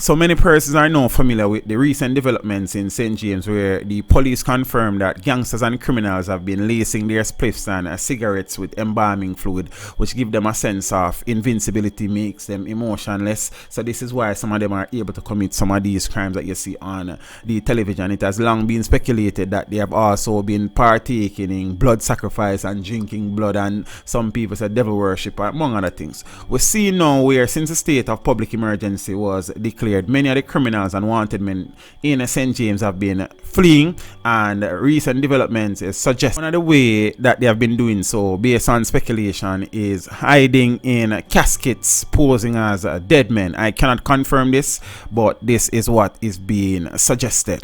So many persons are now familiar with the recent developments in St. James, where the police confirmed that gangsters and criminals have been lacing their spliffs and cigarettes with embalming fluid, which give them a sense of invincibility, makes them emotionless. So this is why some of them are able to commit some of these crimes that you see on the television. It has long been speculated that they have also been partaking in blood sacrifice and drinking blood, and some people say devil worship, among other things. We see now where, since the state of public emergency was declared, many of the criminals and wanted men in St. James have been fleeing, and recent developments suggest one of the way that they have been doing so, based on speculation, is hiding in caskets posing as dead men. I cannot confirm this, but this is what is being suggested.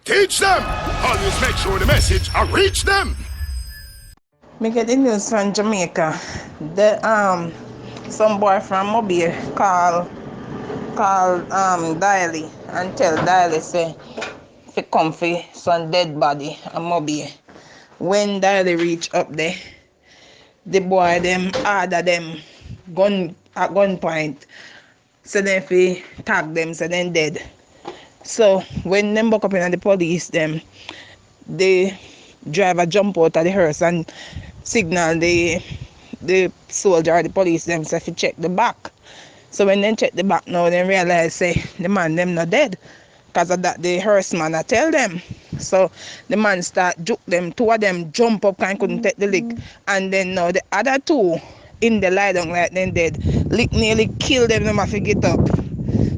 Teach them! Always make sure the message reach them! Me get the news from Jamaica. Some boy from Mobile call Diley and tell Diley say fi come fi some dead body in Mobile. When Diley reach up there, the boy them order them at gunpoint, so then fi tag them, so then dead. So when them buck up in the police, them the driver jump out of the hearse and signal the soldier or the police them say fi check the back. So when they check the back now, they realize say the man them not dead, because of that the hearse man I tell them. So the man start juke them. Two of them jump up and couldn't take the lick, and then now the other two in the lie down like them dead. Lick nearly kill them. Them have to get up.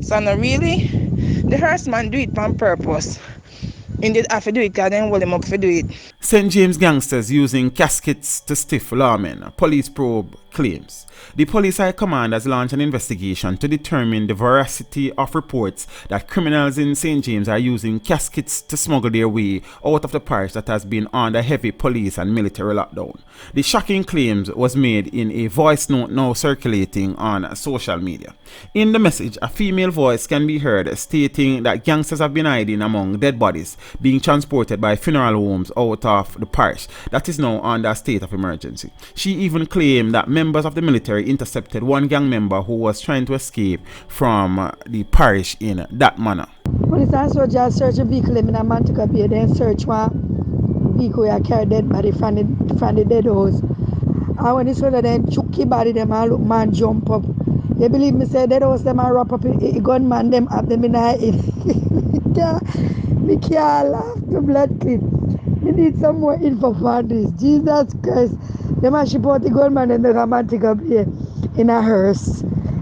So now really, the hearse man do it on purpose. Indeed, have to do it because they hold him up to do it. St. James gangsters using caskets to stiff lawmen, police probe claims. The police high command has launched an investigation to determine the veracity of reports that criminals in St. James are using caskets to smuggle their way out of the parish that has been under heavy police and military lockdown. The shocking claims was made in a voice note now circulating on social media. In the message, a female voice can be heard stating that gangsters have been hiding among dead bodies being transported by funeral homes out of the parish that is now under a state of emergency. She even claimed that members of the military intercepted one gang member who was trying to escape from the parish in that manner. Police and soldiers search a vehicle in a Mantica Bay, then search one vehicle where carry dead body from the dead house. And when the soldier then chucky body, them and look man jump up. You believe me say dead house them and wrap up a gunman them have them in the me can't laugh, the blood clip. We need some more info for this. Jesus Christ. They man ship out the gunman in the romantic up here in a hearse,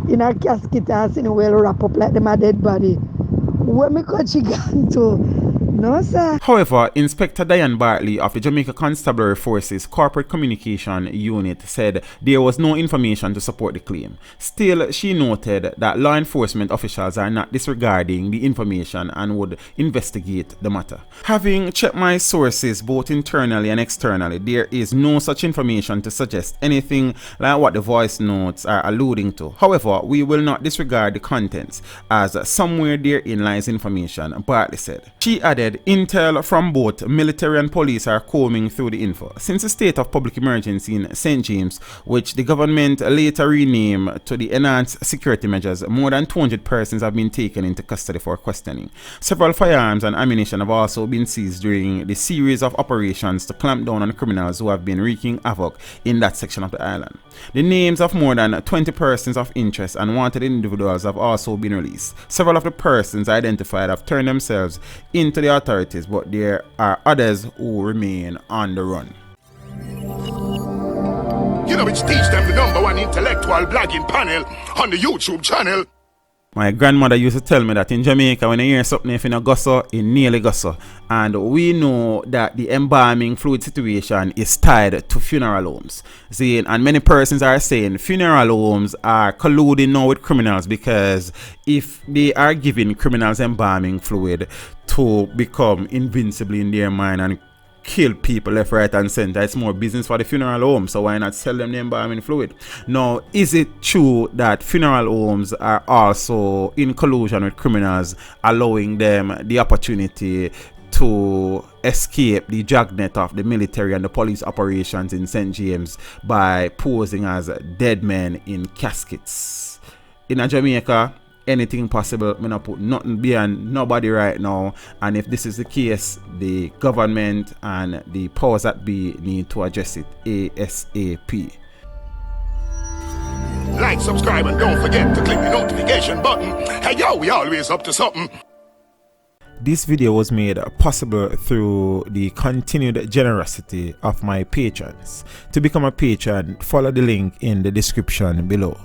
in a casket, and in a well wrap up like them a dead body. Where me country gone to? No, sir. However, Inspector Diane Bartley of the Jamaica Constabulary Forces Corporate Communication Unit said there was no information to support the claim. Still, she noted that law enforcement officials are not disregarding the information and would investigate the matter. Having checked my sources both internally and externally, there is no such information to suggest anything like what the voice notes are alluding to. However, we will not disregard the contents, as somewhere therein lies information, Bartley said. She added, intel from both military and police are combing through the info. Since the state of public emergency in St. James, which the government later renamed to the enhanced security measures, more than 200 persons have been taken into custody for questioning. Several firearms and ammunition have also been seized during the series of operations to clamp down on criminals who have been wreaking havoc in that section of the island. The names of more than 20 persons of interest and wanted individuals have also been released. Several of the persons identified have turned themselves into the authorities, but there are others who remain on the run. You know, it's teach them the #1 intellectual blogging panel on the YouTube channel. My grandmother used to tell me that in Jamaica, when you hear something, if you don't go so, it nearly go so. And we know that the embalming fluid situation is tied to funeral homes. See, and many persons are saying funeral homes are colluding now with criminals, because if they are giving criminals embalming fluid to become invincible in their mind and kill people left, right, and center, it's more business for the funeral home. So why not sell them the embalming fluid? Now, is it true that funeral homes are also in collusion with criminals, allowing them the opportunity to to escape the dragnet of the military and the police operations in St. James by posing as dead men in caskets. In Jamaica, anything possible. Me not put nothing beyond nobody right now, and if this is the case, the government and the powers that be need to address it ASAP. Like, subscribe, and don't forget to click the notification button. Hey yo, we always up to something. This video was made possible through the continued generosity of my patrons. To become a patron, follow the link in the description below.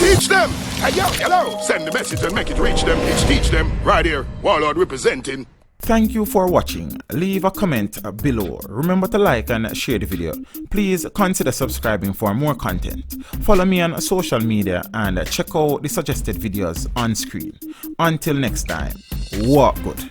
Teach them. Hey yo, hello. Send the message and make it reach them. It's teach them right here. Warlord representing. Thank you for watching. Leave a comment below. Remember to like and share the video. Please consider subscribing for more content. Follow me on social media and check out the suggested videos on screen. Until next time, walk good.